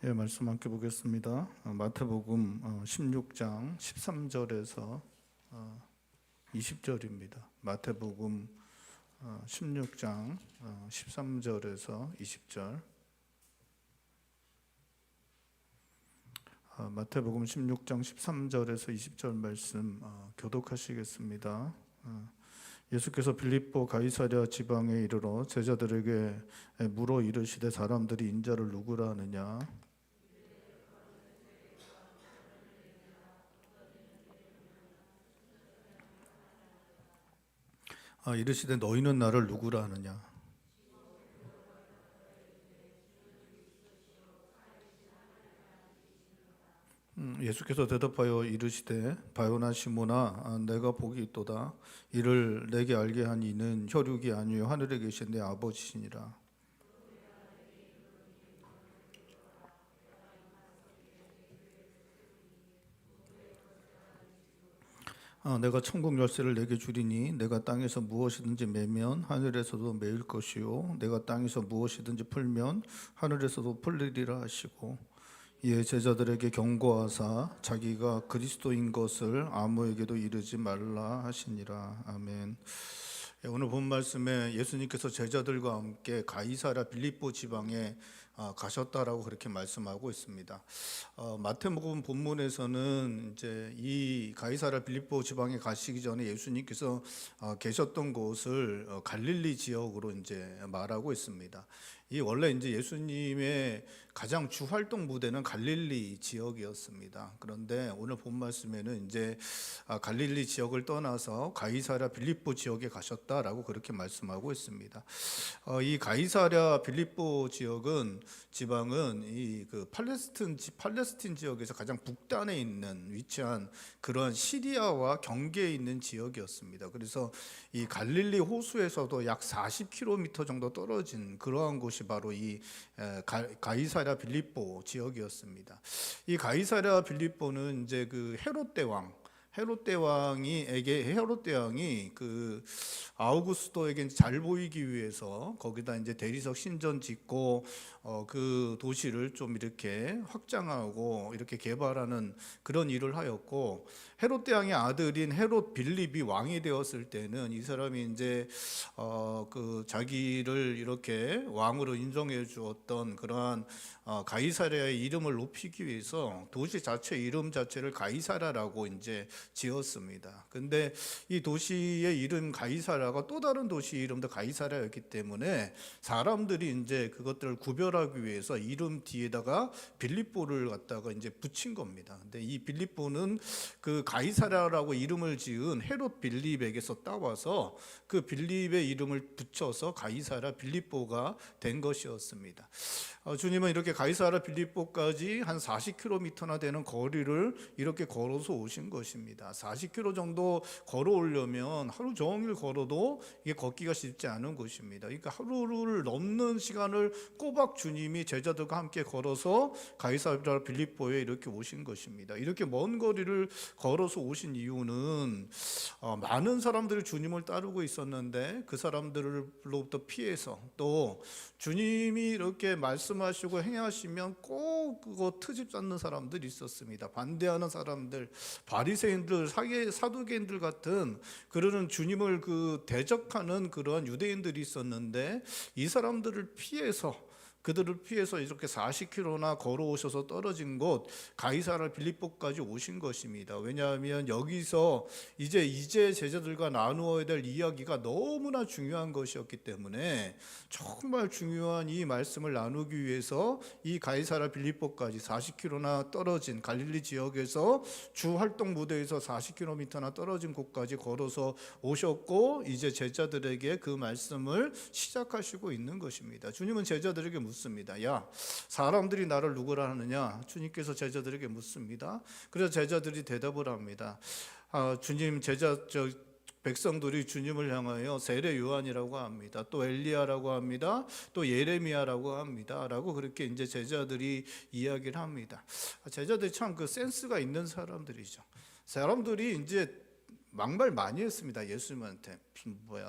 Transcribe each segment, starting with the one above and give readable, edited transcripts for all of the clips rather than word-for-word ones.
예, 말씀 함께 보겠습니다. 마태복음 16장 13절에서 20절입니다. 마태복음 16장 13절에서 20절. 마태복음 16장 13절에서 20절 말씀 교독하시겠습니다. 예수께서 빌립보 가이사랴 지방에 이르러 제자들에게 물어 이르시되 사람들이 인자를 누구라 하느냐. 이르시되 너희는 나를 누구라 하느냐. 예수께서 대답하여 이르시되 바요나 시모나 내가 복이 있도다. 이를 내게 알게 한 이는 혈육이 아니요 하늘에 계신 내 아버지시니라. 내가 천국 열쇠를 내게 주리니 내가 땅에서 무엇이든지 매면 하늘에서도 매일 것이요 내가 땅에서 무엇이든지 풀면 하늘에서도 풀리리라 하시고, 이에 제자들에게 경고하사 자기가 그리스도인 것을 아무에게도 이르지 말라 하시니라. 아멘. 오늘 본 말씀에 예수님께서 제자들과 함께 가이사랴 빌립보 지방에 가셨다라고 그렇게 말씀하고 있습니다. 마태복음 본문에서는 이제 이 가이사랴 빌립보 지방에 가시기 전에 예수님께서 계셨던 곳을 갈릴리 지역으로 이제 말하고 있습니다. 이 원래 이제 예수님의 가장 주 활동 무대는 갈릴리 지역이었습니다. 그런데 오늘 본 말씀에는 이제 갈릴리 지역을 떠나서 가이사랴 빌립보 지역에 가셨다라고 그렇게 말씀하고 있습니다. 이 가이사랴 빌립보 지방은 이 그 팔레스틴 지역에서 가장 북단에 있는 위치한 그러한 시리아와 경계에 있는 지역이었습니다. 그래서 이 갈릴리 호수에서도 약 40km 정도 떨어진 그러한 곳이 바로 이 가이사랴 빌립보 지역이었습니다. 이 가이사랴 빌립보는 이제 그 헤롯 대왕이 그 아우구스토에게 잘 보이기 위해서 거기다 이제 대리석 신전 짓고 그 도시를 좀 이렇게 확장하고 이렇게 개발하는 그런 일을 하였고, 헤롯 대왕의 아들인 헤롯 빌립이 왕이 되었을 때는 이 사람이 이제 그 자기를 이렇게 왕으로 인정해 주었던 그러한 가이사랴의 이름을 높이기 위해서 도시 자체 이름 자체를 가이사랴라고 이제 지었습니다. 근데 이 도시의 이름 가이사랴가 또 다른 도시 이름도 가이사랴였기 때문에 사람들이 이제 그것들을 구별하기 위해서 이름 뒤에다가 빌립보를 갖다가 이제 붙인 겁니다. 근데 이 빌립보는 그 가이사랴라고 이름을 지은 헤롯 빌립에게서 따와서 그 빌립의 이름을 붙여서 가이사랴 빌립보가 된 것이었습니다. 주님은 이렇게 가이사랴 빌립보까지 한 40km나 되는 거리를 이렇게 걸어서 오신 것입니다. 40km 정도 걸어오려면 하루 종일 걸어도 이게 걷기가 쉽지 않은 곳입니다. 그러니까 하루를 넘는 시간을 꼬박 주님이 제자들과 함께 걸어서 가이사랴 빌립보에 이렇게 오신 것입니다. 이렇게 먼 거리를 걸어서 오신 이유는 많은 사람들이 주님을 따르고 있었는데 그 사람들로부터 피해서, 또 주님이 이렇게 말씀하시고 행하시면 꼭 그거 트집 잡는 사람들이 있었습니다. 반대하는 사람들, 바리새인들, 사두개인들 같은 그러는 주님을 그 대적하는 그러한 유대인들이 있었는데, 이 사람들을 그들을 피해서 이렇게 40km나 걸어오셔서 떨어진 곳 가이사랴 빌립보까지 오신 것입니다. 왜냐하면 여기서 이제 제자들과 나누어야 될 이야기가 너무나 중요한 것이었기 때문에 정말 중요한 이 말씀을 나누기 위해서 이 가이사랴 빌립보까지 40km나 떨어진 갈릴리 지역에서 주 활동 무대에서 40km나 떨어진 곳까지 걸어서 오셨고, 이제 제자들에게 그 말씀을 시작하시고 있는 것입니다. 주님은 제자들에게 묻습니다. 야, 사람들이 나를 누구라 하느냐? 주님께서 제자들에게 묻습니다. 그래서 제자들이 대답을 합니다. 주님, 백성들이 주님을 향하여 세례 요한이라고 합니다. 또 엘리야라고 합니다. 또 예레미야라고 합니다. 라고 그렇게 이제 제자들이 이야기를 합니다. 제자들이 참 그 센스가 있는 사람들이죠. 사람들이 이제 막말 많이 했습니다. 예수님한테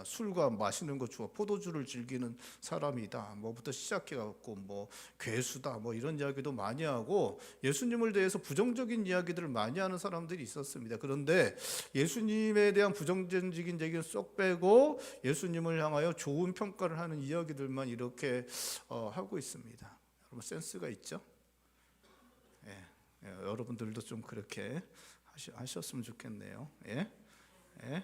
술과 마시는 거 좋아, 포도주를 즐기는 사람이다, 뭐부터 시작해 갖고 뭐 괴수다, 뭐 이런 이야기도 많이 하고 예수님을 대해서 부정적인 이야기들을 많이 하는 사람들이 있었습니다. 그런데 예수님에 대한 부정적인 얘기는 쏙 빼고 예수님을 향하여 좋은 평가를 하는 이야기들만 이렇게 하고 있습니다. 여러분 센스가 있죠? 예, 여러분들도 좀 그렇게 하셨으면 좋겠네요. 예? 예?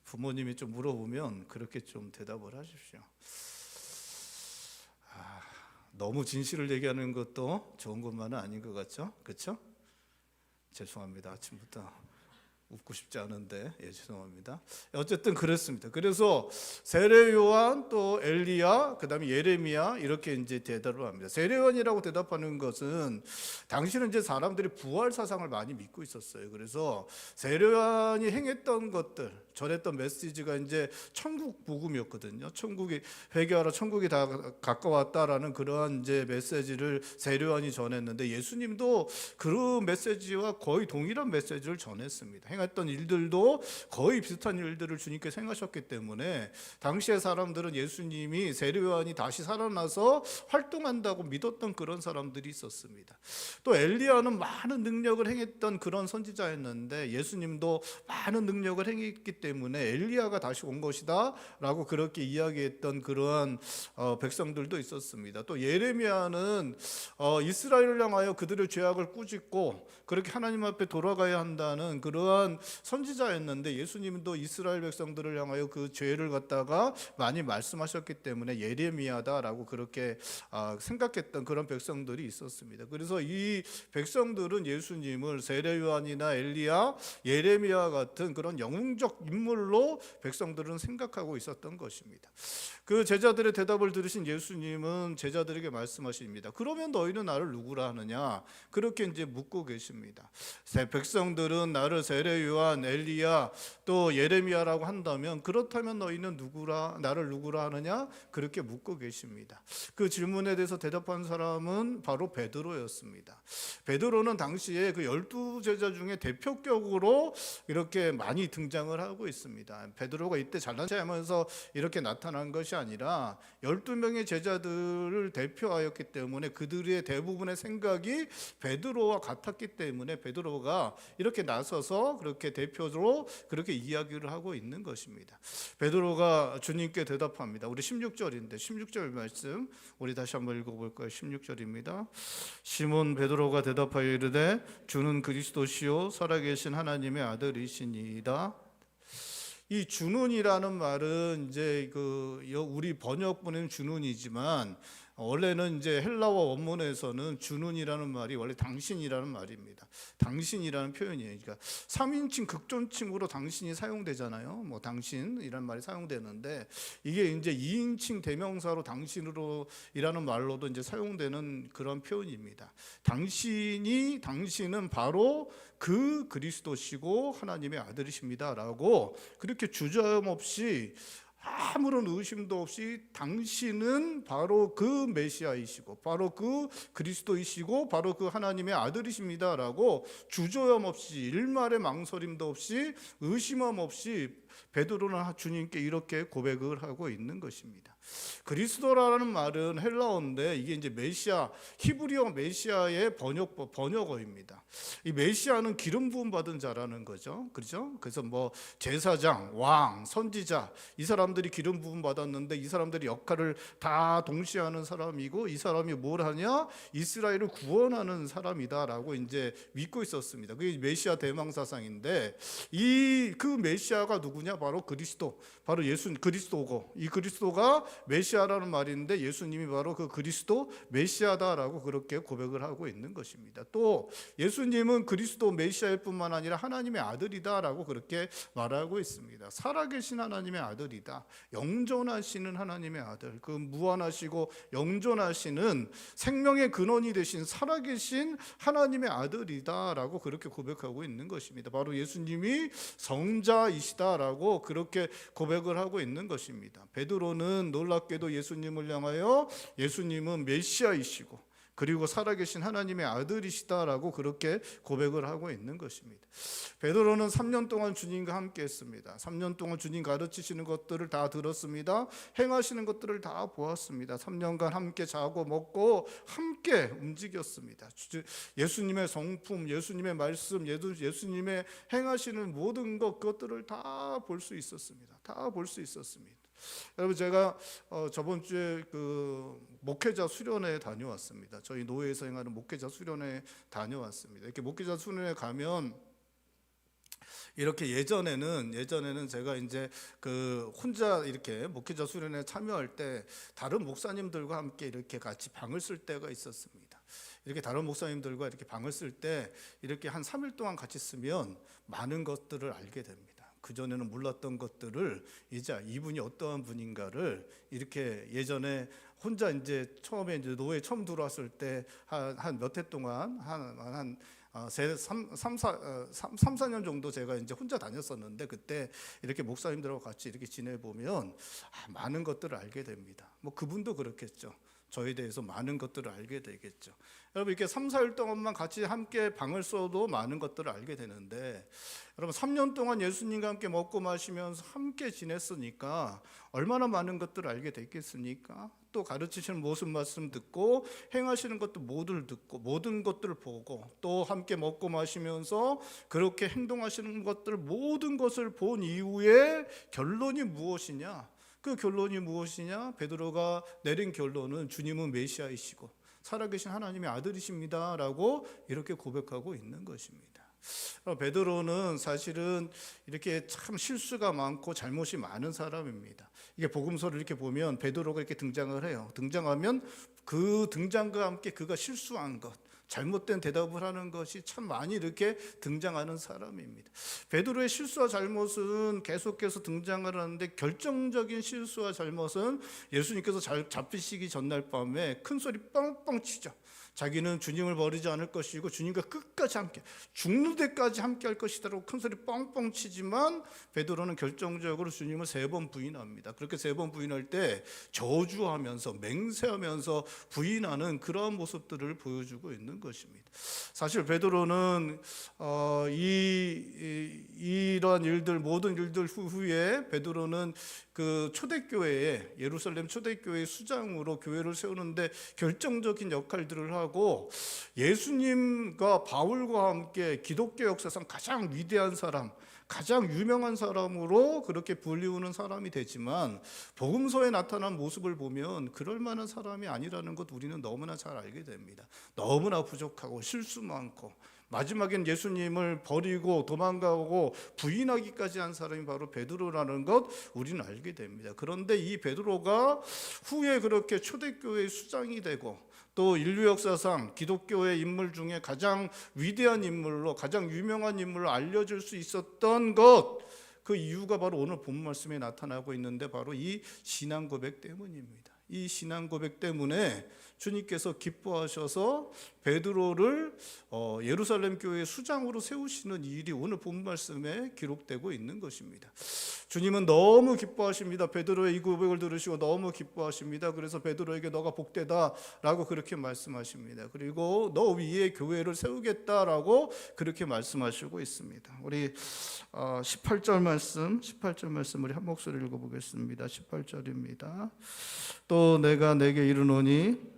부모님이 좀 물어보면 그렇게 좀 대답을 하십시오. 너무 진실을 얘기하는 것도 좋은 것만은 아닌 것 같죠? 그렇죠? 죄송합니다. 아침부터 웃고 싶지 않은데 죄송합니다. 어쨌든 그렇습니다. 그래서 세례 요한 또 엘리야 그다음에 예레미야 이렇게 이제 대답을 합니다. 세례 요한이라고 대답하는 것은 당시는 이제 사람들이 부활 사상을 많이 믿고 있었어요. 그래서 세례 요한이 행했던 것들, 전했던 메시지가 이제 천국 복음이었거든요. 천국이 회개하라, 천국이 다 가까웠다라는 그러한 이제 메시지를 세례 요한이 전했는데 예수님도 그 메시지와 거의 동일한 메시지를 전했습니다. 행했던 일들도 거의 비슷한 일들을 주님께 행하셨기 때문에 당시의 사람들은 예수님이 세례 요한이 다시 살아나서 활동한다고 믿었던 그런 사람들이 있었습니다. 또 엘리야는 많은 능력을 행했던 그런 선지자였는데 예수님도 많은 능력을 행했기 때문에 엘리야가 다시 온 것이다 라고 그렇게 이야기했던 그러한 백성들도 있었습니다. 또 예레미야는 이스라엘을 향하여 그들의 죄악을 꾸짖고 그렇게 하나님 앞에 돌아가야 한다는 그러한 선지자였는데 예수님도 이스라엘 백성들을 향하여 그 죄를 갖다가 많이 말씀하셨기 때문에 예레미야다라고 그렇게 생각했던 그런 백성들이 있었습니다. 그래서 이 백성들은 예수님을 세례 요한이나 엘리야, 예레미야 같은 그런 영웅적 인물로 백성들은 생각하고 있었던 것입니다. 그 제자들의 대답을 들으신 예수님은 제자들에게 말씀하십니다. 그러면 너희는 나를 누구라 하느냐? 그렇게 이제 묻고 계십니다. 백성들은 나를 세례 요한, 엘리야, 또 예레미야라고 한다면 그렇다면 너희는 나를 누구라 하느냐? 그렇게 묻고 계십니다. 그 질문에 대해서 대답한 사람은 바로 베드로였습니다. 베드로는 당시에 그 12제자 중에 대표격으로 이렇게 많이 등장을 하고 있습니다. 베드로가 이때 잘난 체하면서 이렇게 나타난 것이 아니라 12명의 제자들을 대표하였기 때문에 그들의 대부분의 생각이 베드로와 같았기 때문에 베드로가 이렇게 나서서 그렇게 대표로 그렇게 이야기를 하고 있는 것입니다. 베드로가 주님께 대답합니다. 우리 16절인데 16절 말씀 우리 다시 한번 읽어볼까요? 16절입니다. 시몬 베드로가 대답하여 이르되 주는 그리스도시요 살아계신 하나님의 아들이시니이다. 이 주는이라는 말은 이제 우리 번역본에는 주는이지만 원래는 이제 헬라어 원문에서는 주는이라는 말이 원래 당신이라는 말입니다. 당신이라는 표현이에요. 그러니까 3인칭 극존칭으로 당신이 사용되잖아요. 뭐 당신이라는 말이 사용되는데 이게 이제 2인칭 대명사로 당신으로이라는 말로도 이제 사용되는 그런 표현입니다. 당신은 바로 그 그리스도시고 하나님의 아들이십니다라고 그렇게 주저함 없이 아무런 의심도 없이 당신은 바로 그 메시아이시고 바로 그 그리스도이시고 바로 그 하나님의 아들이십니다라고 주저함 없이 일말의 망설임도 없이 의심함 없이 베드로는 주님께 이렇게 고백을 하고 있는 것입니다. 그리스도라는 말은 헬라어인데 이게 이제 메시아, 히브리어 메시아의 번역어입니다. 이 메시아는 기름 부음 받은 자라는 거죠. 그렇죠? 그래서 뭐 제사장, 왕, 선지자 이 사람들이 기름 부음 받았는데 이 사람들이 역할을 다 동시에 하는 사람이고 이 사람이 뭘 하냐? 이스라엘을 구원하는 사람이다라고 이제 믿고 있었습니다. 그게 메시아 대망사상인데 그 메시아가 누구냐? 바로 그리스도, 바로 예수 그리스도고 이 그리스도가 메시아라는 말인데 예수님이 바로 그 그리스도 메시아다라고 그렇게 고백을 하고 있는 것입니다. 또 예수님은 그리스도 메시아일 뿐만 아니라 하나님의 아들이다라고 그렇게 말하고 있습니다. 살아계신 하나님의 아들이다. 영존하시는 하나님의 아들, 그 무한하시고 영존하시는 생명의 근원이 되신 살아계신 하나님의 아들이다라고 그렇게 고백하고 있는 것입니다. 바로 예수님이 성자이시다라고 그렇게 고백을 하고 있는 것입니다. 베드로는 놀랍게도 예수님을 향하여 예수님은 메시아이시고 그리고 살아계신 하나님의 아들이시다라고 그렇게 고백을 하고 있는 것입니다. 베드로는 3년 동안 주님과 함께 했습니다. 3년 동안 주님 가르치시는 것들을 다 들었습니다. 행하시는 것들을 다 보았습니다. 3년간 함께 자고 먹고 함께 움직였습니다. 예수님의 성품, 예수님의 말씀, 예수님의 행하시는 모든 그것들을 다 볼 수 있었습니다. 다 볼 수 있었습니다. 여러분, 제가 저번 주에 그 목회자 수련회 다녀왔습니다. 저희 노회에서 행하는 목회자 수련회 다녀왔습니다. 이렇게 목회자 수련회 가면 이렇게 예전에는 제가 이제 그 혼자 이렇게 목회자 수련회 참여할 때 다른 목사님들과 함께 이렇게 같이 방을 쓸 때가 있었습니다. 이렇게 다른 목사님들과 이렇게 방을 쓸 때 이렇게 한 3일 동안 같이 쓰면 많은 것들을 알게 됩니다. 그전에는 몰랐던 것들을 이제 이분이 어떠한 분인가를 이렇게 예전에 혼자 이제 처음에 이제 노예 처음 들어왔을 때 한 몇 해 동안 한 3, 4년 정도 제가 이제 혼자 다녔었는데, 그때 이렇게 목사님들하고 같이 이렇게 지내보면 많은 것들을 알게 됩니다. 뭐 그분도 그렇겠죠. 저에 대해서 많은 것들을 알게 되겠죠. 여러분, 이렇게 3, 4일 동안만 같이 함께 방을 써도 많은 것들을 알게 되는데, 여러분 3년 동안 예수님과 함께 먹고 마시면서 함께 지냈으니까 얼마나 많은 것들을 알게 됐겠습니까? 또 가르치시는 모습 말씀 듣고 행하시는 것도 모두를 듣고 모든 것들을 보고 또 함께 먹고 마시면서 그렇게 행동하시는 것들 모든 것을 본 이후에 결론이 무엇이냐? 그 결론이 무엇이냐? 베드로가 내린 결론은 주님은 메시아이시고 살아계신 하나님의 아들이십니다라고 이렇게 고백하고 있는 것입니다. 베드로는 사실은 이렇게 참 실수가 많고 잘못이 많은 사람입니다. 이게 복음서를 이렇게 보면 베드로가 이렇게 등장을 해요. 등장하면 그 등장과 함께 그가 실수한 것, 잘못된 대답을 하는 것이 참 많이 이렇게 등장하는 사람입니다. 베드로의 실수와 잘못은 계속해서 등장을 하는데, 결정적인 실수와 잘못은 예수님께서 잡히시기 전날 밤에 큰 소리 뻥뻥 치죠. 자기는 주님을 버리지 않을 것이고 주님과 끝까지 함께 죽는 데까지 함께 할 것이다라고 큰 소리 뻥뻥 치지만, 베드로는 결정적으로 주님을 3번 부인합니다. 그렇게 3번 부인할 때 저주하면서 맹세하면서 부인하는 그러한 모습들을 보여주고 있는 것입니다. 사실 베드로는 이러한 일들, 모든 일들 후에 베드로는 그 초대교회에, 예루살렘 초대교회의 수장으로 교회를 세우는데 결정적인 역할들을 하고, 예수님과 바울과 함께 기독교 역사상 가장 위대한 사람, 가장 유명한 사람으로 그렇게 불리우는 사람이 되지만, 복음서에 나타난 모습을 보면 그럴 만한 사람이 아니라는 것 우리는 너무나 잘 알게 됩니다. 너무나 부족하고 실수 많고, 마지막엔 예수님을 버리고 도망가고 부인하기까지 한 사람이 바로 베드로라는 것 우리는 알게 됩니다. 그런데 이 베드로가 후에 그렇게 초대교회의 수장이 되고 또 인류 역사상 기독교의 인물 중에 가장 위대한 인물로, 가장 유명한 인물로 알려질 수 있었던 것, 그 이유가 바로 오늘 본 말씀에 나타나고 있는데 바로 이 신앙 고백 때문입니다. 이 신앙 고백 때문에 주님께서 기뻐하셔서 베드로를 예루살렘 교회의 수장으로 세우시는 일이 오늘 본 말씀에 기록되고 있는 것입니다. 주님은 너무 기뻐하십니다. 베드로의 이 고백을 들으시고 너무 기뻐하십니다. 그래서 베드로에게 너가 복되다라고 그렇게 말씀하십니다. 그리고 너 위에 교회를 세우겠다라고 그렇게 말씀하시고 있습니다. 우리 18절 말씀 우리 한 목소리 읽어보겠습니다. 18절입니다. 또 내가 내게 이르노니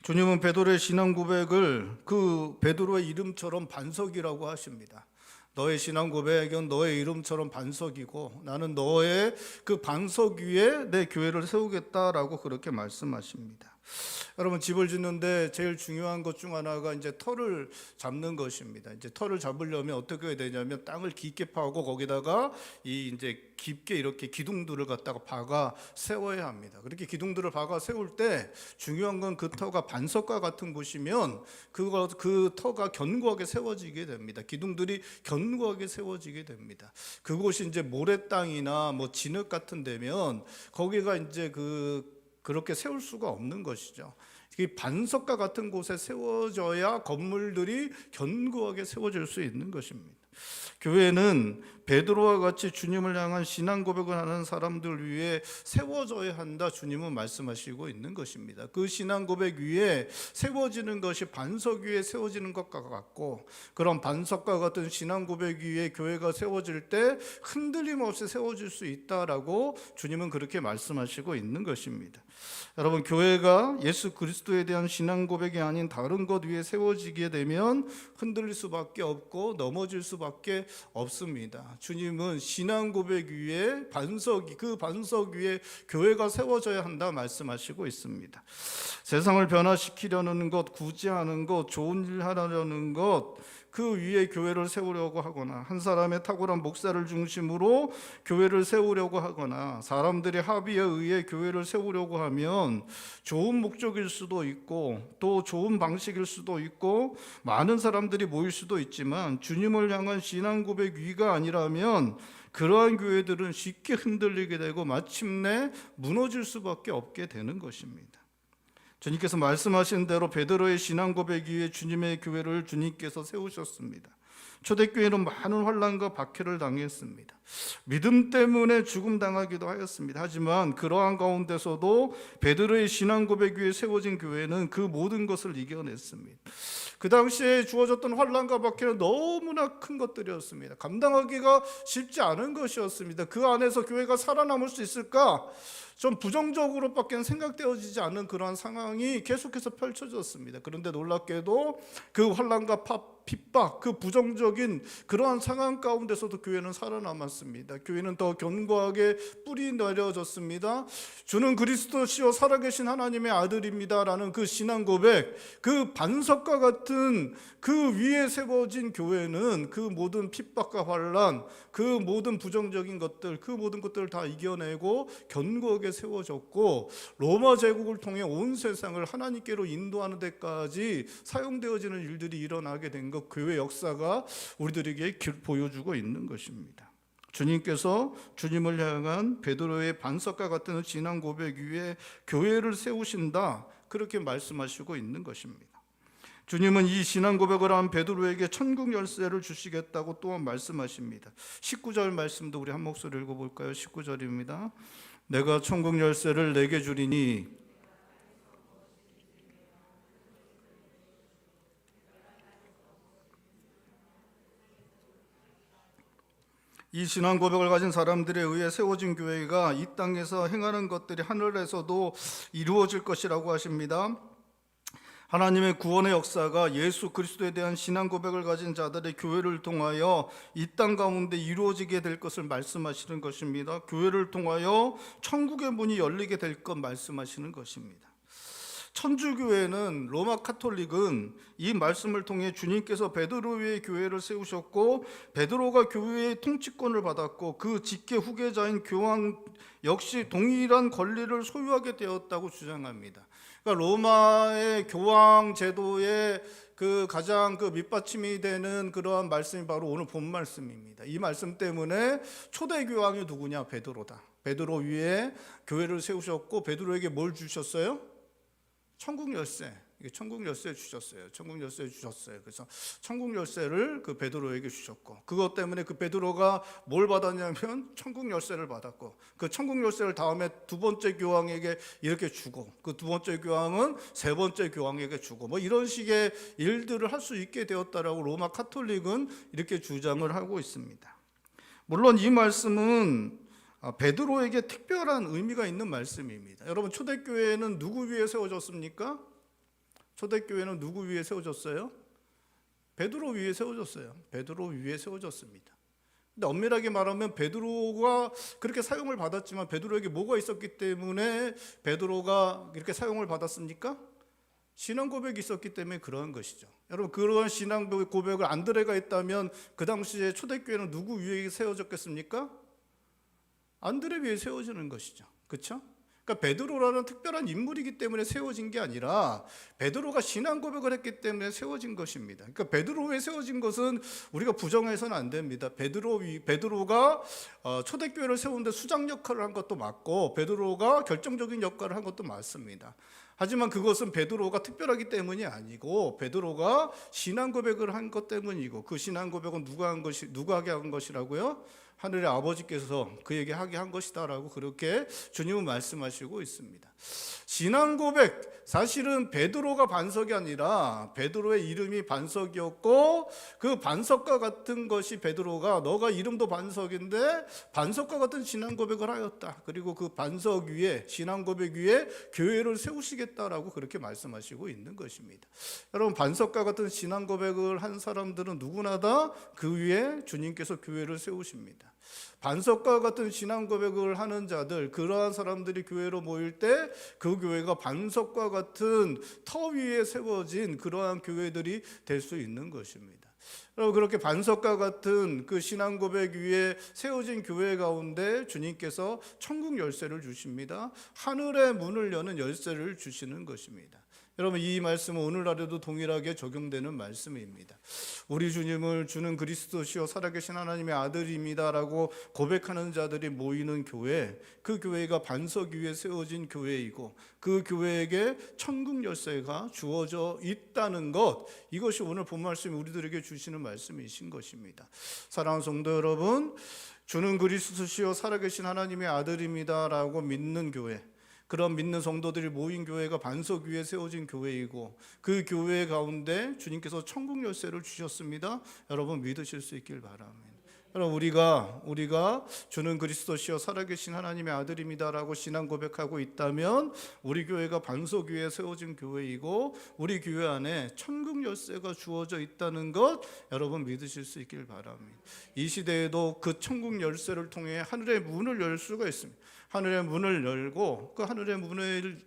주님은 베드로의 신앙 고백을 그 베드로의 이름처럼 반석이라고 하십니다. 너의 신앙 고백은 너의 이름처럼 반석이고 나는 너의 그 반석 위에 내 교회를 세우겠다라고 그렇게 말씀하십니다. 여러분, 집을 짓는데 제일 중요한 것 중 하나가 이제 터를 잡는 것입니다. 이제 터를 잡으려면 어떻게 해야 되냐면 땅을 깊게 파고 거기다가 이제 깊게 이렇게 기둥들을 갖다가 박아 세워야 합니다. 그렇게 기둥들을 박아 세울 때 중요한 건 그 터가 반석과 같은 곳이면 그 터가 견고하게 세워지게 됩니다. 기둥들이 견고하게 세워지게 됩니다. 그곳이 이제 모래 땅이나 뭐 진흙 같은 데면 거기가 이제 그렇게 세울 수가 없는 것이죠. 이 반석과 같은 곳에 세워져야 건물들이 견고하게 세워질 수 있는 것입니다. 교회는 베드로와 같이 주님을 향한 신앙 고백을 하는 사람들 위해 세워져야 한다, 주님은 말씀하시고 있는 것입니다. 그 신앙 고백 위에 세워지는 것이 반석 위에 세워지는 것과 같고, 그런 반석과 같은 신앙 고백 위에 교회가 세워질 때 흔들림 없이 세워질 수 있다라고 주님은 그렇게 말씀하시고 있는 것입니다. 여러분, 교회가 예수 그리스도에 대한 신앙 고백이 아닌 다른 것 위에 세워지게 되면 흔들릴 수밖에 없고 넘어질 수밖에 없습니다. 주님은 신앙 고백 위에 그 반석 위에 교회가 세워져야 한다 말씀하시고 있습니다. 세상을 변화시키려는 것, 구제하는 것, 좋은 일 하려는 것, 그 위에 교회를 세우려고 하거나, 한 사람의 탁월한 목사를 중심으로 교회를 세우려고 하거나, 사람들의 합의에 의해 교회를 세우려고 하면 좋은 목적일 수도 있고 또 좋은 방식일 수도 있고 많은 사람들이 모일 수도 있지만, 주님을 향한 신앙 고백 위가 아니라면 그러한 교회들은 쉽게 흔들리게 되고 마침내 무너질 수밖에 없게 되는 것입니다. 주님께서 말씀하신 대로 베드로의 신앙 고백 위에 주님의 교회를 주님께서 세우셨습니다. 초대교회는 많은 환난과 박해를 당했습니다. 믿음 때문에 죽음당하기도 하였습니다. 하지만 그러한 가운데서도 베드로의 신앙 고백 위에 세워진 교회는 그 모든 것을 이겨냈습니다. 그 당시에 주어졌던 환난과 박해는 너무나 큰 것들이었습니다. 감당하기가 쉽지 않은 것이었습니다. 그 안에서 교회가 살아남을 수 있을까? 좀 부정적으로밖에 생각되어지지 않는 그러한 상황이 계속해서 펼쳐졌습니다. 그런데 놀랍게도 그 환난과 핍박, 그 부정적인 그러한 상황 가운데서도 교회는 살아남았습니다. 교회는 더 견고하게 뿌리 내려졌습니다. 주는 그리스도시요 살아계신 하나님의 아들입니다 라는 그 신앙 고백, 그 반석과 같은 그 위에 세워진 교회는 그 모든 핍박과 환난, 그 모든 부정적인 것들, 그 모든 것들을 다 이겨내고 견고하게 세워졌고, 로마 제국을 통해 온 세상을 하나님께로 인도하는 데까지 사용되어지는 일들이 일어나게 된 것, 교회 역사가 우리들에게 보여주고 있는 것입니다. 주님께서 주님을 향한 베드로의 반석과 같은 신앙 고백 위에 교회를 세우신다, 그렇게 말씀하시고 있는 것입니다. 주님은 이 신앙 고백을 한 베드로에게 천국 열쇠를 주시겠다고 또한 말씀하십니다. 19절 말씀도 우리 한 목소리 읽어볼까요? 19절입니다. 내가 천국 열쇠를 내게 주리니 이 신앙 고백을 가진 사람들에 의해 세워진 교회가 이 땅에서 행하는 것들이 하늘에서도 이루어질 것이라고 하십니다. 하나님의 구원의 역사가 예수 그리스도에 대한 신앙 고백을 가진 자들의 교회를 통하여 이 땅 가운데 이루어지게 될 것을 말씀하시는 것입니다. 교회를 통하여 천국의 문이 열리게 될 것 말씀하시는 것입니다. 천주교회는, 로마 카톨릭은 이 말씀을 통해 주님께서 베드로 위에 교회를 세우셨고 베드로가 교회의 통치권을 받았고 그 직계 후계자인 교황 역시 동일한 권리를 소유하게 되었다고 주장합니다. 그러니까 로마의 교황 제도의 그 가장 그 밑받침이 되는 그러한 말씀이 바로 오늘 본 말씀입니다. 이 말씀 때문에 초대 교황이 누구냐? 베드로다. 베드로 위에 교회를 세우셨고 베드로에게 뭘 주셨어요? 천국 열쇠. 천국 열쇠 주셨어요. 천국 열쇠 주셨어요. 그래서 천국 열쇠를 그 베드로에게 주셨고, 그것 때문에 그 베드로가 뭘 받았냐면 천국 열쇠를 받았고, 그 천국 열쇠를 다음에 두 번째 교황에게 이렇게 주고, 그 두 번째 교황은 세 번째 교황에게 주고, 뭐 이런 식의 일들을 할 수 있게 되었다라고 로마 카톨릭은 이렇게 주장을 하고 있습니다. 물론 이 말씀은 베드로에게 특별한 의미가 있는 말씀입니다. 여러분, 초대교회는 누구 위에 세워졌습니까? 초대교회는 누구 위에 세워졌어요? 베드로 위에 세워졌어요. 베드로 위에 세워졌습니다. 근데 엄밀하게 말하면 베드로가 그렇게 사용을 받았지만 베드로에게 뭐가 있었기 때문에 베드로가 이렇게 사용을 받았습니까? 신앙 고백이 있었기 때문에 그러한 것이죠. 여러분, 그러한 신앙 고백을 안드레가 했다면 그 당시에 초대교회는 누구 위에 세워졌겠습니까? 안드레 위에 세워지는 것이죠. 그렇죠? 그러니까 그러니까 베드로라는 특별한 인물이기 때문에 세워진 게 아니라 베드로가 신앙 고백을 했기 때문에 세워진 것입니다. 그러니까 베드로에 세워진 것은 우리가 부정해서는 안 됩니다. 베드로가 초대교회를 세우는데 수장 역할을 한 것도 맞고 베드로가 결정적인 역할을 한 것도 맞습니다. 하지만 그것은 베드로가 특별하기 때문이 아니고 베드로가 신앙 고백을 한 것 때문이고, 그 신앙 고백은 누가 하게 한 것이라고요? 하늘의 아버지께서 그에게 하게 한 것이다라고 그렇게 주님은 말씀하시고 있습니다. 신앙 고백, 사실은 베드로가 반석이 아니라 베드로의 이름이 반석이었고, 그 반석과 같은 것이 베드로가 너가 이름도 반석인데 반석과 같은 신앙 고백을 하였다. 그리고 그 반석 위에, 신앙 고백 위에 교회를 세우시겠다라고 그렇게 말씀하시고 있는 것입니다. 여러분, 반석과 같은 신앙 고백을 한 사람들은 누구나 다 그 위에 주님께서 교회를 세우십니다. 반석과 같은 신앙 고백을 하는 자들, 그러한 사람들이 교회로 모일 때 그 교회가 반석과 같은 터 위에 세워진 그러한 교회들이 될 수 있는 것입니다. 여러분, 그렇게 반석과 같은 그 신앙 고백 위에 세워진 교회 가운데 주님께서 천국 열쇠를 주십니다. 하늘의 문을 여는 열쇠를 주시는 것입니다. 여러분, 이 말씀은 오늘날에도 동일하게 적용되는 말씀입니다. 우리 주님을 주는 그리스도시요 살아계신 하나님의 아들입니다라고 고백하는 자들이 모이는 교회, 그 교회가 반석 위에 세워진 교회이고 그 교회에게 천국 열쇠가 주어져 있다는 것, 이것이 오늘 본 말씀이 우리들에게 주시는 말씀이신 것입니다. 사랑하는 성도 여러분, 주는 그리스도시요 살아계신 하나님의 아들입니다라고 믿는 교회, 그런 믿는 성도들이 모인 교회가 반석 위에 세워진 교회이고 그 교회 가운데 주님께서 천국 열쇠를 주셨습니다. 여러분, 믿으실 수 있길 바랍니다. 여러분, 우리가 주는 그리스도시요 살아계신 하나님의 아들입니다라고 신앙 고백하고 있다면 우리 교회가 반석 위에 세워진 교회이고 우리 교회 안에 천국 열쇠가 주어져 있다는 것, 여러분 믿으실 수 있길 바랍니다. 이 시대에도 그 천국 열쇠를 통해 하늘의 문을 열 수가 있습니다. 하늘의 문을 열고 그 하늘의 문을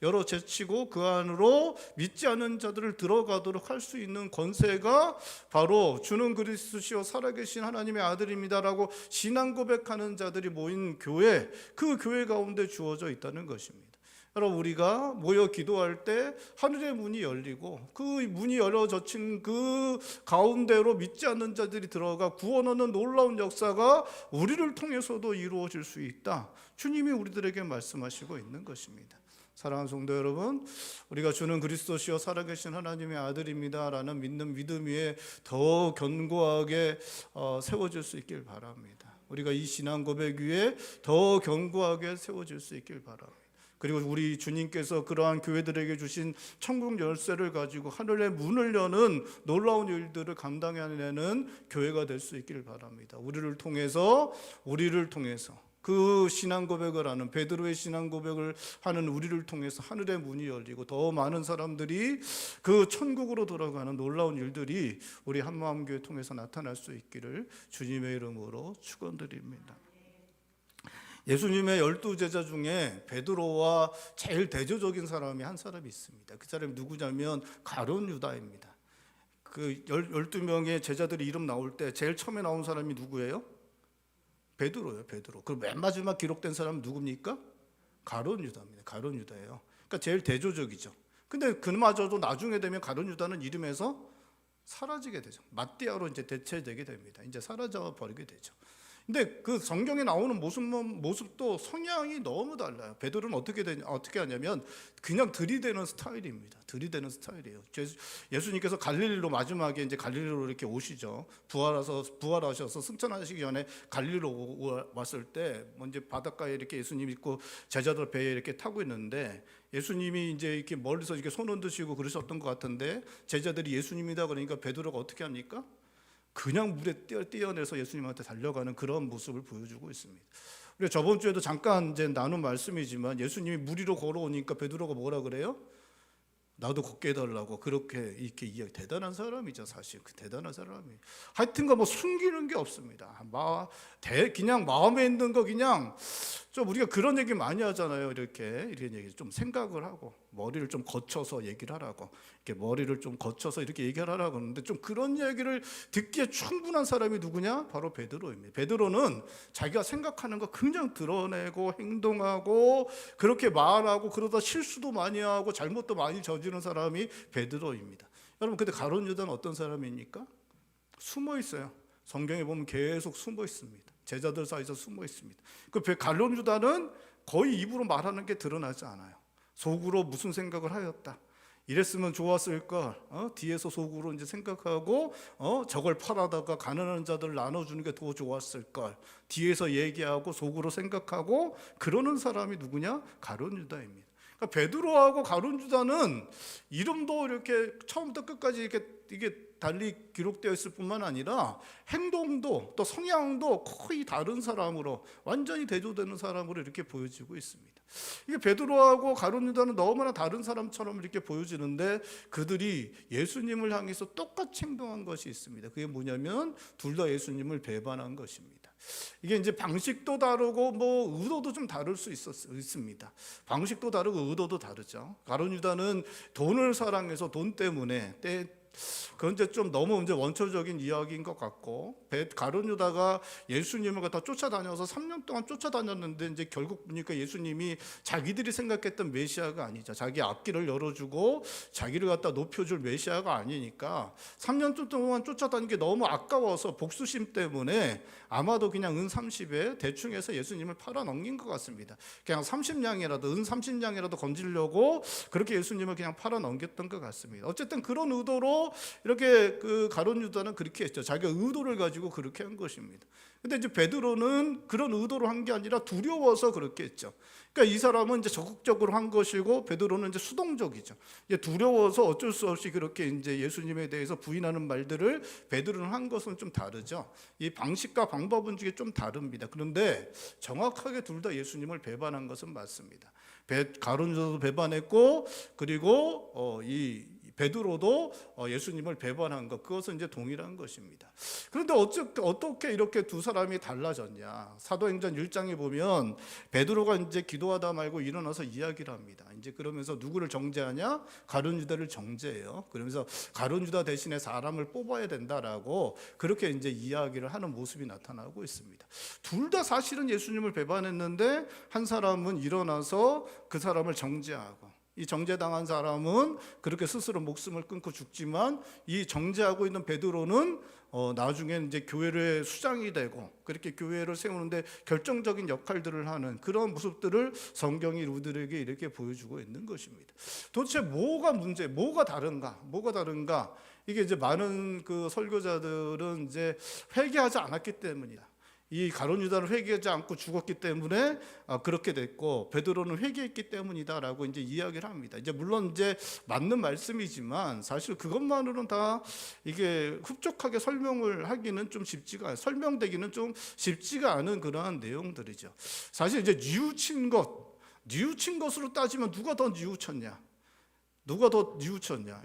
열어 제치고 그 안으로 믿지 않는 자들을 들어가도록 할 수 있는 권세가 바로 주는 그리스도시요 살아계신 하나님의 아들입니다라고 신앙 고백하는 자들이 모인 교회, 그 교회 가운데 주어져 있다는 것입니다. 여러분, 우리가 모여 기도할 때 하늘의 문이 열리고 그 문이 열어 젖힌 그 가운데로 믿지 않는 자들이 들어가 구원하는 놀라운 역사가 우리를 통해서도 이루어질 수 있다. 주님이 우리들에게 말씀하시고 있는 것입니다. 사랑하는 성도 여러분, 우리가 주는 그리스도시요 살아계신 하나님의 아들입니다라는 믿는 믿음 위에 더 견고하게 세워질 수 있길 바랍니다. 우리가 이 신앙 고백 위에 더 견고하게 세워질 수 있길 바랍니다. 그리고 우리 주님께서 그러한 교회들에게 주신 천국 열쇠를 가지고 하늘의 문을 여는 놀라운 일들을 감당해내는 교회가 될 수 있기를 바랍니다. 우리를 통해서 그 신앙 고백을 하는, 베드로의 신앙 고백을 하는 우리를 통해서 하늘의 문이 열리고 더 많은 사람들이 그 천국으로 돌아가는 놀라운 일들이 우리 한마음교회 통해서 나타날 수 있기를 주님의 이름으로 축원드립니다. 예수님의 12제자 중에 베드로와 제일 대조적인 사람이 한 사람이 있습니다. 그 사람이 누구냐면 가룟 유다입니다. 그 12명의 제자들이 이름 나올 때 제일 처음에 나온 사람이 누구예요? 베드로예요. 베드로. 그럼 맨 마지막 기록된 사람은 누굽니까? 가룟 유다입니다. 가룟 유다예요. 그러니까 제일 대조적이죠. 근데 그마저도 나중에 되면 가룟 유다는 이름에서 사라지게 되죠. 마띠아로 이제 대체되게 됩니다. 이제 사라져 버리게 되죠. 근데 그 성경에 나오는 모습도 성향이 너무 달라요. 베드로는 어떻게 하냐면 그냥 들이대는 스타일입니다. 들이대는 스타일이에요. 예수님께서 갈릴리로 마지막에 이제 갈릴리로 이렇게 오시죠. 부활하셔서 승천하시기 전에 갈릴리로 왔을 때 먼저 바닷가에 이렇게 예수님 있고 제자들 배에 이렇게 타고 있는데 예수님이 이제 이렇게 멀리서 이렇게 손 흔드시고 그러셨던 것 같은데 제자들이 예수님이다 그러니까 베드로가 어떻게 합니까? 그냥 물에 뛰어내서 예수님한테 달려가는 그런 모습을 보여주고 있습니다. 우리가 저번 주에도 잠깐 이제 나눈 말씀이지만 예수님이 물 위로 걸어오니까 베드로가 뭐라 그래요? 나도 걷게 해달라고 그렇게 이렇게 이야기. 대단한 사람이죠, 사실. 그 대단한 사람이. 하여튼가 뭐 숨기는 게 없습니다. 그냥 마음에 있는 거 그냥 좀 우리가 그런 얘기 많이 하잖아요. 이렇게 얘기 좀 생각을 하고 머리를 좀 거쳐서 얘기를 하라고, 이렇게 머리를 좀 거쳐서 이렇게 얘기를 하라고 하는데, 좀 그런 얘기를 듣기에 충분한 사람이 누구냐? 바로 베드로입니다. 베드로는 자기가 생각하는 거 그냥 드러내고 행동하고 그렇게 말하고, 그러다 실수도 많이 하고 잘못도 많이 저지른 사람이 베드로입니다. 여러분, 근데 가룟 유다는 어떤 사람입니까? 숨어 있어요. 성경에 보면 계속 숨어 있습니다. 제자들 사이에서 숨어 있습니다. 그 가룟 유다는 거의 입으로 말하는 게 드러나지 않아요. 속으로 무슨 생각을 하였다, 이랬으면 좋았을 걸, 뒤에서 속으로 이제 생각하고, 저걸 팔아다가 가난한 자들 나눠주는 게 더 좋았을 걸, 뒤에서 얘기하고 속으로 생각하고 그러는 사람이 누구냐? 가룟 유다입니다. 그러니까 베드로하고 가룟 유다는 이름도 이렇게 처음부터 끝까지 이게 달리 기록되어 있을 뿐만 아니라 행동도 또 성향도 거의 다른 사람으로, 완전히 대조되는 사람으로 이렇게 보여지고 있습니다. 이게 베드로하고 가룟 유다는 너무나 다른 사람처럼 이렇게 보여지는데, 그들이 예수님을 향해서 똑같이 행동한 것이 있습니다. 그게 뭐냐면 둘 다 예수님을 배반한 것입니다. 이게 이제 방식도 다르고 뭐 의도도 좀 다를 수 있습니다. 방식도 다르고 의도도 다르죠. 가룟 유다는 돈을 사랑해서 돈 때문에 그건 이제 좀 너무 이제 원초적인 이야기인 것 같고, 가룟 유다가 예수님을 갖다 쫓아다녀서 3년 동안 쫓아다녔는데, 이제 결국 보니까 예수님이 자기들이 생각했던 메시아가 아니죠. 자기 앞길을 열어주고 자기를 갖다 높여줄 메시아가 아니니까 3년 동안 쫓아다닌 게 너무 아까워서 복수심 때문에 아마도 그냥 은 30에 대충 해서 예수님을 팔아넘긴 것 같습니다. 그냥 30냥이라도, 은 30냥이라도 건지려고 그렇게 예수님을 그냥 팔아넘겼던 것 같습니다. 어쨌든 그런 의도로 이렇게 그 가룟 유다는 그렇게 했죠. 자기가 의도를 가지고 그렇게 한 것입니다. 근데 이제 베드로는 그런 의도로 한 게 아니라 두려워서 그렇게 했죠. 그러니까 이 사람은 이제 적극적으로 한 것이고, 베드로는 이제 수동적이죠. 이제 두려워서 어쩔 수 없이 그렇게 이제 예수님에 대해서 부인하는 말들을 베드로는 한 것은 좀 다르죠. 이 방식과 방법은 좀 다릅니다. 그런데 정확하게 둘 다 예수님을 배반한 것은 맞습니다. 가룟 유다도 배반했고, 그리고 이 베드로도 예수님을 배반한 것, 그것은 이제 동일한 것입니다. 그런데 어떻게 이렇게 두 사람이 달라졌냐? 사도행전 1장에 보면 베드로가 이제 기도하다 말고 일어나서 이야기를 합니다. 이제 그러면서 누구를 정죄하냐? 가룟 유다를 정죄해요. 그러면서 가룟 유다 대신에 사람을 뽑아야 된다라고 그렇게 이제 이야기를 하는 모습이 나타나고 있습니다. 둘 다 사실은 예수님을 배반했는데, 한 사람은 일어나서 그 사람을 정죄하고, 이 정죄당한 사람은 그렇게 스스로 목숨을 끊고 죽지만, 이 정죄하고 있는 베드로는 나중에 이제 교회의 수장이 되고 그렇게 교회를 세우는데 결정적인 역할들을 하는 그런 모습들을 성경이 우리들에게 이렇게 보여주고 있는 것입니다. 도대체 뭐가 다른가? 이게 이제 많은 그 설교자들은 이제 회개하지 않았기 때문이다. 이 가룟 유다는 회개하지 않고 죽었기 때문에 그렇게 됐고, 베드로는 회개했기 때문이다라고 이제 이야기를 합니다. 이제 물론 이제 맞는 말씀이지만 사실 그것만으로는 다 이게 흡족하게 설명을 하기는 좀 설명되기는 좀 쉽지가 않은 그러한 내용들이죠. 사실 이제 뉘우친 것으로 따지면 누가 더 뉘우쳤냐?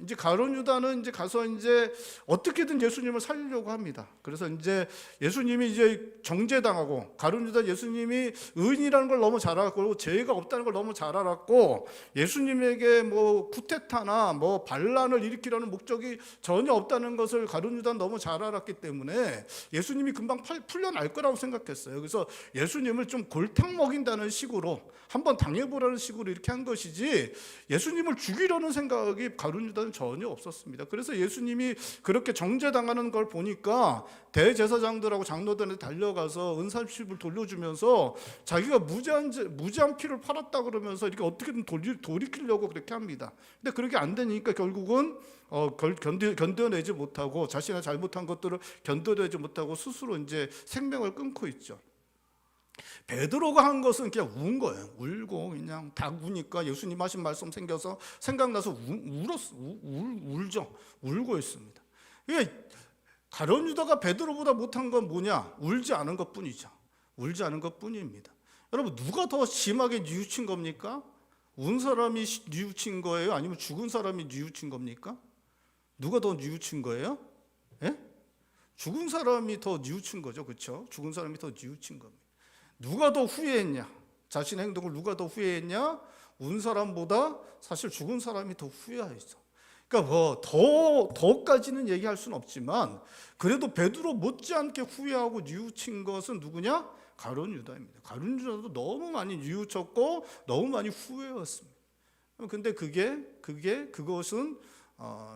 이제 가룟 유다는 이제 가서 이제 어떻게든 예수님을 살리려고 합니다. 그래서 이제 예수님이 이제 정죄당하고, 가룟 유다 예수님이 의인이라는 걸 너무 잘 알았고, 죄가 없다는 걸 너무 잘 알았고, 예수님에게 뭐 쿠데타나 뭐 반란을 일으키려는 목적이 전혀 없다는 것을 가룟 유다는 너무 잘 알았기 때문에 예수님이 금방 풀려날 거라고 생각했어요. 그래서 예수님을 좀 골탕 먹인다는 식으로, 한번 당해보라는 식으로 이렇게 한 것이지, 예수님을 죽이려는 생각이 가룟 유다는 전혀 없었습니다. 그래서 예수님이 그렇게 정죄당하는 걸 보니까 대제사장들하고 장로들한테 달려가서 은 30을 돌려주면서 자기가 무지한 피를 팔았다 그러면서 이렇게 어떻게든 돌이키려고 그렇게 합니다. 근데 그렇게 안 되니까 결국은 견뎌내지 못하고, 자신의 잘못한 것들을 견뎌내지 못하고 스스로 이제 생명을 끊고 있죠. 베드로가 한 것은 그냥 운 거예요. 울고 그냥 딱 우니까 예수님 하신 말씀 생각나서 울죠. 울고 있습니다. 이게 가룟 유다가 베드로보다 못한 건 뭐냐? 울지 않은 것뿐이죠. 울지 않은 것뿐입니다. 여러분, 누가 더 심하게 뉘우친 겁니까? 운 사람이 뉘우친 거예요? 아니면 죽은 사람이 뉘우친 겁니까? 누가 더 뉘우친 거예요? 예? 죽은 사람이 더 뉘우친 거죠. 그렇죠? 죽은 사람이 더 뉘우친 겁니다. 누가 더 후회했냐? 자신의 행동을 누가 더 후회했냐? 운 사람보다 사실 죽은 사람이 더 후회했어. 그러니까 뭐 더까지는 얘기할 수는 없지만 그래도 베드로 못지않게 후회하고 뉘우친 것은 누구냐? 가룟 유다입니다. 가룟 유다도 너무 많이 뉘우쳤고 너무 많이 후회했습니다. 근데 그것은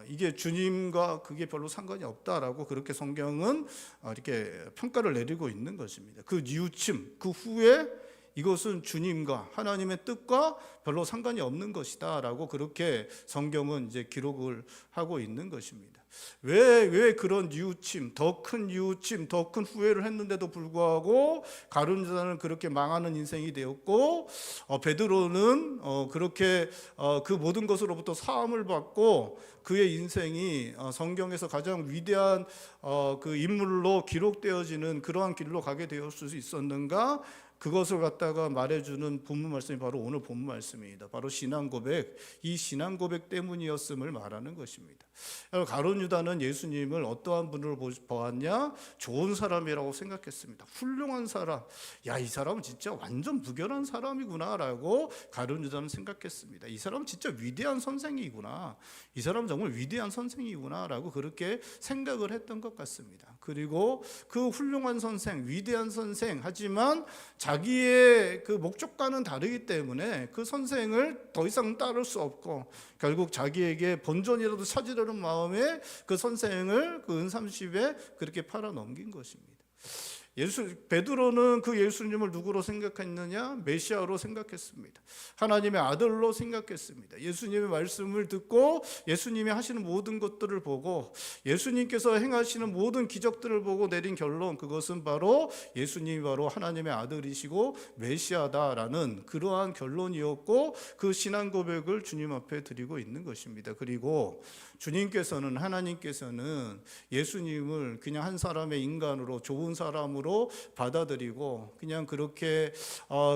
이게 주님과 그게 별로 상관이 없다라고 그렇게 성경은 이렇게 평가를 내리고 있는 것입니다. 그 뉘우침, 그 후회, 이것은 주님과 하나님의 뜻과 별로 상관이 없는 것이다라고 그렇게 성경은 이제 기록을 하고 있는 것입니다. 왜 그런 뉘우침, 더 큰 뉘우침, 더 큰 후회를 했는데도 불구하고 가룟 유다는 그렇게 망하는 인생이 되었고 베드로는 그렇게 그 모든 것으로부터 사함을 받고 그의 인생이 성경에서 가장 위대한 그 인물로 기록되어지는 그러한 길로 가게 되었을 수 있었는가? 그것을 갖다가 말해주는 본문 말씀이 바로 오늘 본문 말씀입니다. 바로 신앙 고백, 이 신앙 고백 때문이었음을 말하는 것입니다. 가룟 유다는 예수님을 어떠한 분으로 보았냐? 좋은 사람이라고 생각했습니다. 훌륭한 사람, 야, 이 사람은 진짜 완전 부결한 사람이구나라고 가룟 유다는 생각했습니다. 이 사람은 진짜 위대한 선생이구나, 이 사람은 정말 위대한 선생이구나라고 그렇게 생각을 했던 것 같습니다. 그리고 그 훌륭한 선생, 위대한 선생, 하지만 자기의 그 목적과는 다르기 때문에 그 선생을 더 이상 따를 수 없고 결국 자기에게 본전이라도 찾으려는 마음에 그 선생을 그 은30에 그렇게 팔아 넘긴 것입니다. 베드로는 그 예수님을 누구로 생각했느냐? 메시아로 생각했습니다. 하나님의 아들로 생각했습니다. 예수님의 말씀을 듣고 예수님이 하시는 모든 것들을 보고 예수님께서 행하시는 모든 기적들을 보고 내린 결론, 그것은 바로 예수님이 바로 하나님의 아들이시고 메시아다라는 그러한 결론이었고 그 신앙 고백을 주님 앞에 드리고 있는 것입니다. 그리고 주님께서는, 하나님께서는 예수님을 그냥 한 사람의 인간으로, 좋은 사람으로 받아들이고 그냥 그렇게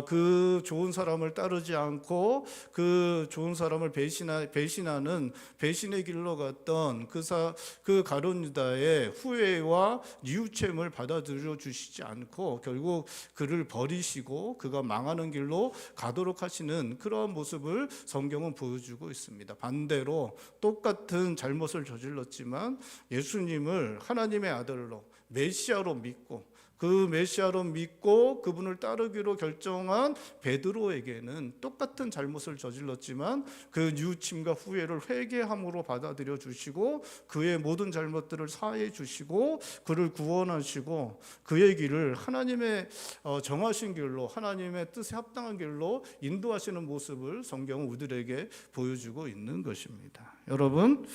그 좋은 사람을 따르지 않고 그 좋은 사람을 배신하는 배신의 길로 갔던 그 가룟 유다의 후회와 뉘우침을 받아들여 주시지 않고 결국 그를 버리시고 그가 망하는 길로 가도록 하시는 그러한 모습을 성경은 보여주고 있습니다. 반대로 똑같은 잘못을 저질렀지만 예수님을 하나님의 아들로, 메시아로 믿고 그 메시아로 믿고 그분을 따르기로 결정한 베드로에게는 똑같은 잘못을 저질렀지만 그 뉘우침과 후회를 회개함으로 받아들여 주시고 그의 모든 잘못들을 사해 주시고 그를 구원하시고 그의 길을 하나님의 정하신 길로, 하나님의 뜻에 합당한 길로 인도하시는 모습을 성경은 우리들에게 보여주고 있는 것입니다. 여러분,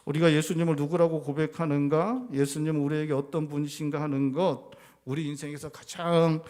우리가 예수님을 누구라고 고백하는가, 예수님은 우리에게 어떤 분이신가 하는 것, 우리 인생에서 가장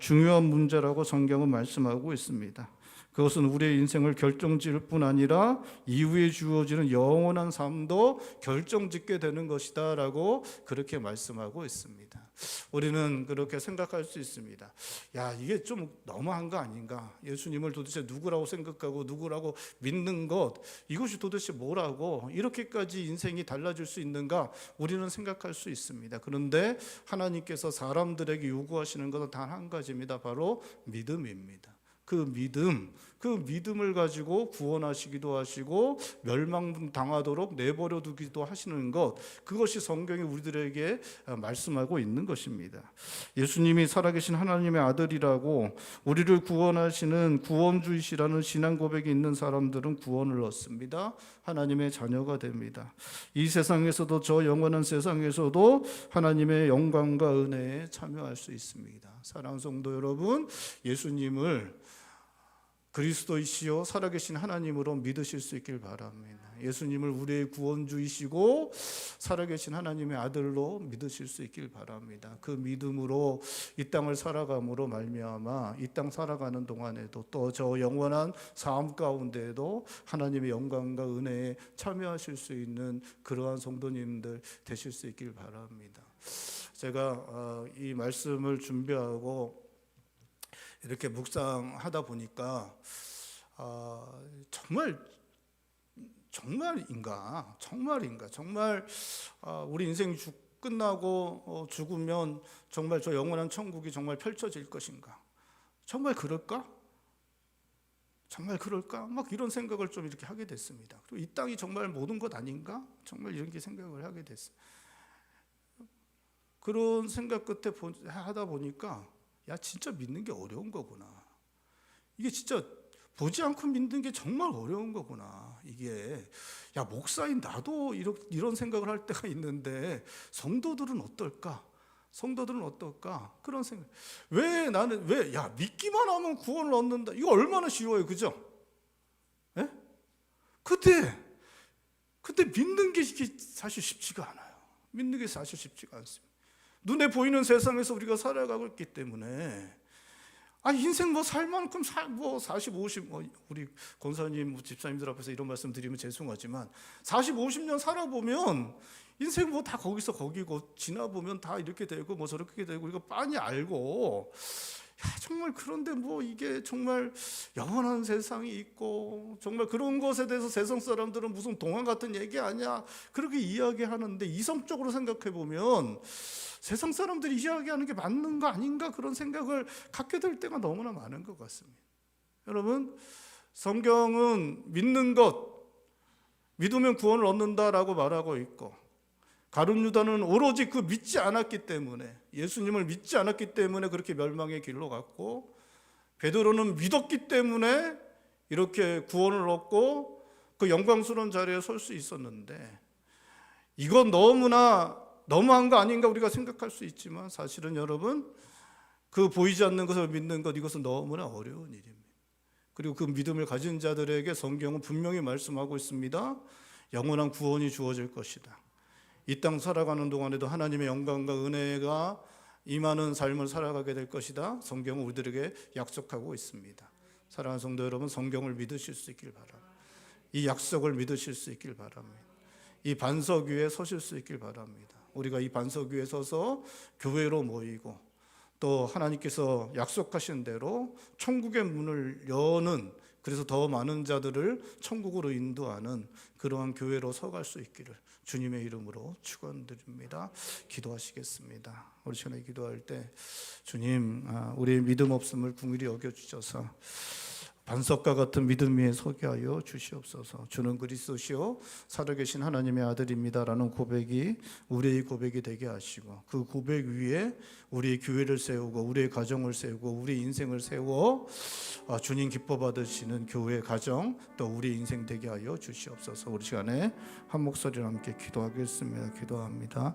중요한 문제라고 성경은 말씀하고 있습니다. 그것은 우리의 인생을 결정지을 뿐 아니라 이후에 주어지는 영원한 삶도 결정짓게 되는 것이다 라고 그렇게 말씀하고 있습니다. 우리는 그렇게 생각할 수 있습니다. 야, 이게 좀 너무한 거 아닌가? 예수님을 도대체 누구라고 생각하고 누구라고 믿는 것, 이것이 도대체 뭐라고 이렇게까지 인생이 달라질 수 있는가? 우리는 생각할 수 있습니다. 그런데 하나님께서 사람들에게 요구하시는 것은 단 한 가지입니다. 바로 믿음입니다. 그 믿음을 가지고 구원하시기도 하시고 멸망당하도록 내버려 두기도 하시는 것, 그것이 성경이 우리들에게 말씀하고 있는 것입니다. 예수님이 살아계신 하나님의 아들이라고 우리를 구원하시는 구원주이시라는 신앙 고백이 있는 사람들은 구원을 얻습니다. 하나님의 자녀가 됩니다. 이 세상에서도 저 영원한 세상에서도 하나님의 영광과 은혜에 참여할 수 있습니다. 사랑하는 성도 여러분, 예수님을 그리스도이시요 살아계신 하나님으로 믿으실 수 있길 바랍니다. 예수님을 우리의 구원주이시고 살아계신 하나님의 아들로 믿으실 수 있길 바랍니다. 그 믿음으로 이 땅을 살아감으로 말미암아 이 땅 살아가는 동안에도 또 저 영원한 삶 가운데에도 하나님의 영광과 은혜에 참여하실 수 있는 그러한 성도님들 되실 수 있길 바랍니다. 제가 이 말씀을 준비하고 이렇게 묵상하다 보니까 정말인가? 정말 우리 인생이 끝나고 죽으면 정말 저 영원한 천국이 정말 펼쳐질 것인가? 정말 그럴까? 정말 그럴까? 막 이런 생각을 좀 이렇게 하게 됐습니다. 그리고 이 땅이 정말 모든 것 아닌가? 정말 이렇게 생각을 하게 됐어요. 그런 생각 끝에 하다 보니까 야, 진짜 믿는 게 어려운 거구나. 이게 진짜 보지 않고 믿는 게 정말 어려운 거구나. 이게 야, 목사인 나도 이런 생각을 할 때가 있는데 성도들은 어떨까? 성도들은 어떨까? 그런 생각. 야, 믿기만 하면 구원을 얻는다. 이거 얼마나 쉬워요, 그죠? 예? 근데 믿는 게 이게 사실 쉽지가 않아요. 믿는 게 사실 쉽지가 않습니다. 눈에 보이는 세상에서 우리가 살아가고 있기 때문에 인생 살 만큼 40, 50 우리 권사님, 집사님들 앞에서 이런 말씀 드리면 죄송하지만 40, 50년 살아보면 인생 다 거기서 거기고 지나보면 다 이렇게 되고 저렇게 되고 이거 빤히 알고 정말 그런데 이게 정말 영원한 세상이 있고 정말 그런 것에 대해서 세상 사람들은 무슨 동화 같은 얘기 아니야 그렇게 이야기하는데 이성적으로 생각해 보면 세상 사람들이 이야기하는 게 맞는 거 아닌가 그런 생각을 갖게 될 때가 너무나 많은 것 같습니다. 여러분, 성경은 믿는 것, 믿으면 구원을 얻는다라고 말하고 있고 가룟 유다는 오로지 믿지 않았기 때문에 예수님을 믿지 않았기 때문에 그렇게 멸망의 길로 갔고 베드로는 믿었기 때문에 이렇게 구원을 얻고 그 영광스러운 자리에 설 수 있었는데 이건 너무한 거 아닌가 우리가 생각할 수 있지만 사실은 여러분 보이지 않는 것을 믿는 것 이것은 너무나 어려운 일입니다. 그리고 그 믿음을 가진 자들에게 성경은 분명히 말씀하고 있습니다. 영원한 구원이 주어질 것이다. 이 땅 살아가는 동안에도 하나님의 영광과 은혜가 임하는 삶을 살아가게 될 것이다. 성경은 우리들에게 약속하고 있습니다. 사랑하는 성도 여러분, 성경을 믿으실 수 있길 바랍니다. 이 약속을 믿으실 수 있길 바랍니다. 이 반석 위에 서실 수 있길 바랍니다. 우리가 이 반석 위에 서서 교회로 모이고 또 하나님께서 약속하신 대로 천국의 문을 여는 그래서 더 많은 자들을 천국으로 인도하는 그러한 교회로 서갈 수 있기를 주님의 이름으로 축원드립니다. 기도하시겠습니다. 우리 시간에 기도할 때 주님, 우리의 믿음 없음을 긍휼히 여겨주셔서 반석과 같은 믿음 위에 서게 하여 주시옵소서. 주는 그리스도시요 살아계신 하나님의 아들입니다라는 고백이 우리의 고백이 되게 하시고 그 고백 위에 우리의 교회를 세우고 우리의 가정을 세우고 우리 인생을 세워 주님 기뻐 받으시는 교회 가정 또 우리 인생 되게 하여 주시옵소서. 우리 시간에 한 목소리로 함께 기도하겠습니다. 기도합니다.